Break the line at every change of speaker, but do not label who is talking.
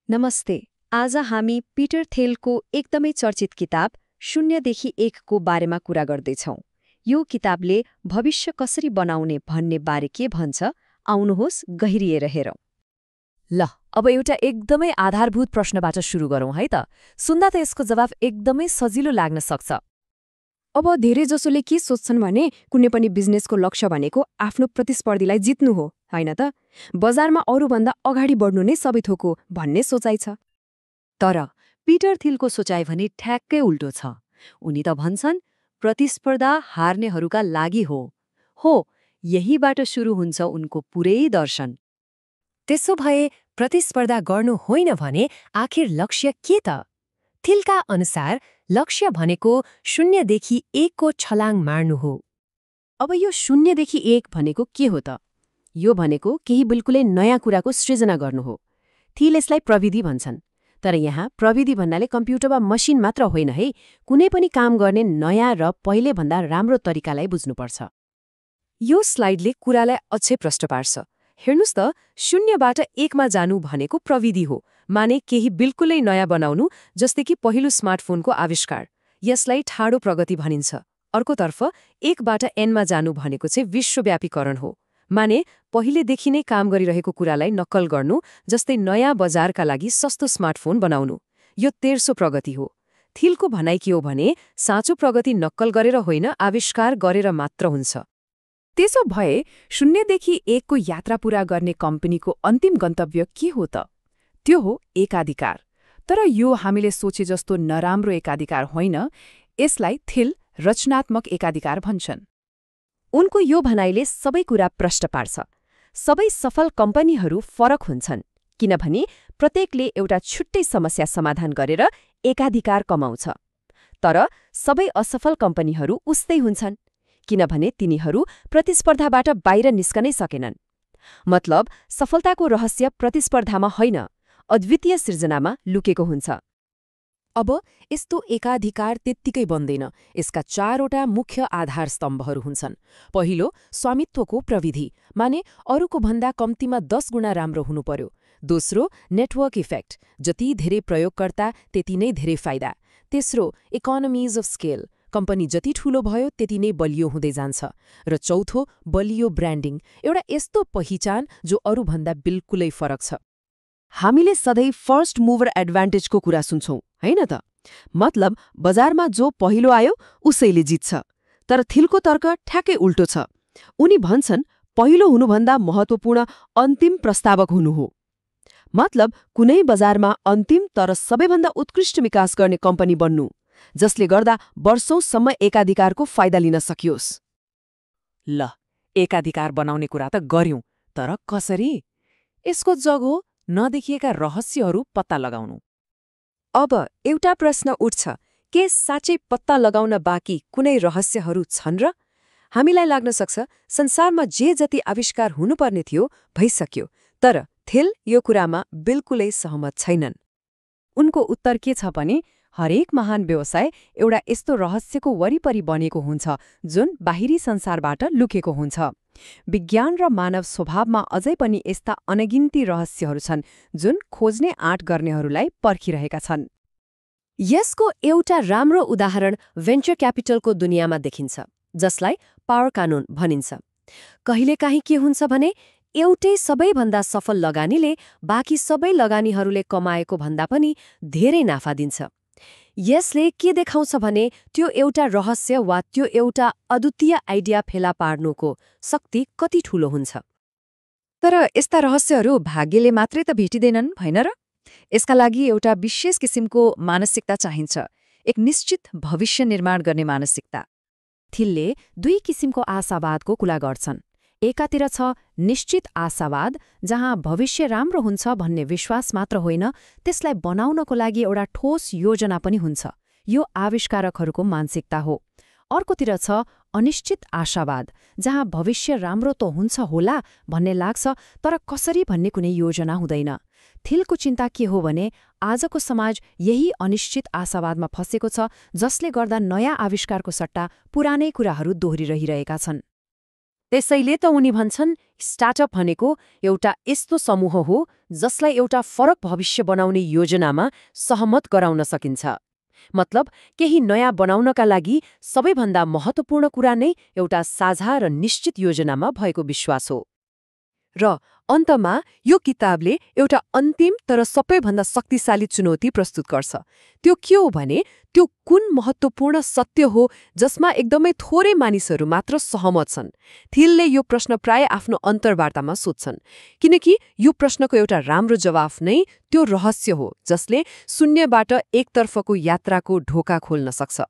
नमस्ते। आज हामी पिटर थेलको एकदमै चर्चित किताब 0देखि 1 को बारेमा कुरा गर्दैछौं। यो किताबले भविष्य कसरी बनाउने भन्ने बारे के भन्छ, आउनुहोस् गहिरिएर हेरौं।
ल, अब एउटा एकदमै आधारभूत प्रश्नबाट सुरु गरौँ है त। सुन्दा त यसको जवाफ एकदमै सजिलो लाग्न सक्छ।
अब धेरैजसोले के सोच्छन् भने कुनै पनि बिजनेसको लक्ष्य भनेको आफ्नो प्रतिस्पर्धीलाई जित्नु हो, होइन त? बजारमा अरूभन्दा अगाडि बढ्नु नै सबै थोक हो भन्ने सोचाइ छ।
तर पिटर थिलको सोचाइ भने ठ्याक्कै उल्टो छ। उनी त भन्छन् प्रतिस्पर्धा हार्नेहरूका लागि हो। यहीबाट सुरु हुन्छ उनको पुरै दर्शन।
त्यसो भए प्रतिस्पर्धा गर्नु होइन भने आखिर लक्ष्य के त? थिलका अनुसार लक्ष्य भनेको 0देखि 1 को छलाङ मार्नु हो।
अब यो 0देखि 1 भनेको के हो त? यो भनेको केही बिल्कुलै नयाँ कुराको सृजना गर्नु हो। थिल यसलाई प्रविधि भन्छन्। तर यहाँ प्रविधि भन्नाले कम्प्युटर वा मसिन मात्र होइन है, कुनै पनि काम गर्ने नयाँ र पहिलेभन्दा राम्रो तरिकालाई बुझ्नुपर्छ।
यो स्लाइडले कुरालाई अझै प्रष्ट पार्छ। हेर्नुस् त, 0बाट 1 मा जानु भनेको प्रविधि हो, माने केही बिल्कुलै नयाँ बनाउनु, जस्तै कि पहिलो स्मार्टफोनको आविष्कार। यसलाई ठाडो प्रगति भनिन्छ। अर्कोतर्फ 1बाट n मा जानु भनेको चाहिँ विश्वव्यापीकरण हो, माने पहिलेदेखि नै काम गरिरहेको कुरालाई नक्कल गर्नु, जस्तै नयाँ बजारका लागि सस्तो स्मार्टफोन बनाउनु। यो तेर्सो प्रगति हो। थिलको भनाइ के हो भने साँचो प्रगति नक्कल गरेर होइन, आविष्कार गरेर मात्र हुन्छ।
त्यसो भए 0देखि 1 को यात्रा पूरा गर्ने कम्पनीको अन्तिम गन्तव्य के हो त? त्यो हो एकाधिकार। तर यो हामीले सोचे जस्तो नराम्रो एकाधिकार होइन, यसलाई थिल रचनात्मक एकाधिकार भन्छन्।
उनको यो भनाइले सबै कुरा प्रष्ट पार्छ। सबै सफल कम्पनीहरू फरक हुन्छन्, किनभने प्रत्येकले एउटा छुट्टै समस्या समाधान गरेर एकाधिकार कमाउँछ। तर सबै असफल कम्पनीहरू उस्तै हुन्छन्, किनभने तिनीहरू प्रतिस्पर्धाबाट बाहिर निस्कनै सकेनन्। मतलब सफलताको रहस्य प्रतिस्पर्धामा होइन, अद्वितीय सृजनामा लुकेको हुन्छ।
अब यस्तो एकाधिकार त्यत्तिकै बन्दैन। यसका 4वटा मुख्य आधार स्तम्भहरू हुन्छन्। पहिलो, स्वामित्वको प्रविधि, माने अरूको भन्दा कम्तीमा 10 गुणा राम्रो हुनु पर्यो। दोस्रो, नेटवर्क इफेक्ट, जति धेरै प्रयोगकर्ता त्यति नै धेरै फाइदा। तेस्रो, इकोनोमिज अफ स्केल, कम्पनी जति ठूलो भयो त्यति नै बलियो हुँदै जान्छ। र चौथो, बलियो ब्रान्डिङ, एउटा यस्तो पहिचान जो अरूभन्दा बिल्कुलै फरक छ।
हामीले सधैँ फर्स्ट मुभर एडभान्टेजको कुरा सुन्छौं, होइन त? मतलब बजारमा जो पहिलो आयो उसैले जित्छ। तर थिलको तर्क ठ्याक्कै उल्टो छ। उनी भन्छन् पहिलो हुनुभन्दा महत्त्वपूर्ण अन्तिम प्रस्तावक हुनु हो। मतलब कुनै बजारमा अन्तिम तर सबैभन्दा उत्कृष्ट विकास गर्ने कम्पनी बन्नु, जसले गर्दा वर्षौंसम्म एकाधिकारको फाइदा लिन सकियोस्।
ल, एकाधिकार बनाउने कुरा त गर्यौं, तर कसरी? यसको जग हो नदेखिएका रहस्यहरू पत्ता लगाउनु।
अब एउटा प्रश्न उठ्छ, के साँच्चै पत्ता लगाउन बाँकी कुनै रहस्यहरू छन् र? हामीलाई लाग्न सक्छ संसारमा जे जति आविष्कार हुनुपर्ने थियो भइसक्यो, तर थिल यो कुरामा बिल्कुलै सहमत छैनन्।
उनको उत्तर के छ भने हरेक महान व्यवसाय एउटा यस्तो रहस्यको वरिपरि बनेको हुन्छ जुन बाहिरी संसारबाट लुकेको हुन्छ। विज्ञान र मानव स्वभावमा अझै पनि यस्ता अनगिन्ती रहस्यहरू छन् जुन खोज्ने आँट गर्नेहरूलाई पर्खिरहेका छन्।
यसको एउटा राम्रो उदाहरण भेन्चर क्यापिटलको दुनियाँमा देखिन्छ, जसलाई पावर कानून भनिन्छ। कहिलेकाहीँ के हुन्छ भने एउटै सबैभन्दा सफल लगानीले बाँकी सबै लगानीहरूले कमाएको भन्दा पनि धेरै नाफा दिन्छ। यसले के देखाउँछ भने त्यो एउटा रहस्य वा त्यो एउटा अद्वितीय आइडिया फेला पार्नुको शक्ति कति ठूलो हुन्छ।
तर यस्ता रहस्यहरू भाग्यले मात्रै त भेटिँदैनन्, होइन र? यसका लागि एउटा विशेष किसिमको मानसिकता चाहिन्छ, एक निश्चित भविष्य निर्माण गर्ने मानसिकता।
थिलले 2 किसिमको आशावादको कुरा गर्छन्। एकातिर छ निश्चित आशावाद, जहाँ भविष्य राम्रो हुन्छ भन्ने विश्वास मात्र होइन, त्यसलाई बनाउनको लागि एउटा ठोस योजना पनि हुन्छ। यो आविष्कारकहरूको मानसिकता हो। अर्कोतिर छ अनिश्चित आशावाद, जहाँ भविष्य राम्रो त हुन्छ होला भन्ने लाग्छ, तर कसरी भन्ने कुनै योजना हुँदैन। थिलको चिन्ता के हो भने आजको समाज यही अनिश्चित आशावादमा फँसेको छ, जसले गर्दा नयाँ आविष्कारको सट्टा पुरानै कुराहरू दोहोरिरहिरहेका छन्।
त्यसैले त उनी भन्छन् स्टार्टअप भनेको एउटा यस्तो समूह हो जसलाई एउटा फरक भविष्य बनाउने योजनामा सहमत गराउन सकिन्छ। मतलब केही नयाँ बनाउनका लागि सबैभन्दा महत्त्वपूर्ण कुरा नै एउटा साझा र निश्चित योजनामा भएको विश्वास हो। र अन्तमा यो किताबले एउटा अन्तिम तर सबैभन्दा शक्तिशाली चुनौती प्रस्तुत गर्छ। त्यो के हो भने त्यो कुन महत्त्वपूर्ण सत्य हो जसमा एकदमै थोरै मानिसहरू मात्र सहमत छन्। थिलले यो प्रश्न प्राय आफ्नो अन्तर्वार्तामा सोध्छन्, किनकि यो प्रश्नको एउटा राम्रो जवाफ नै त्यो रहस्य हो जसले शून्यबाट एकतर्फको यात्राको ढोका खोल्न सक्छ।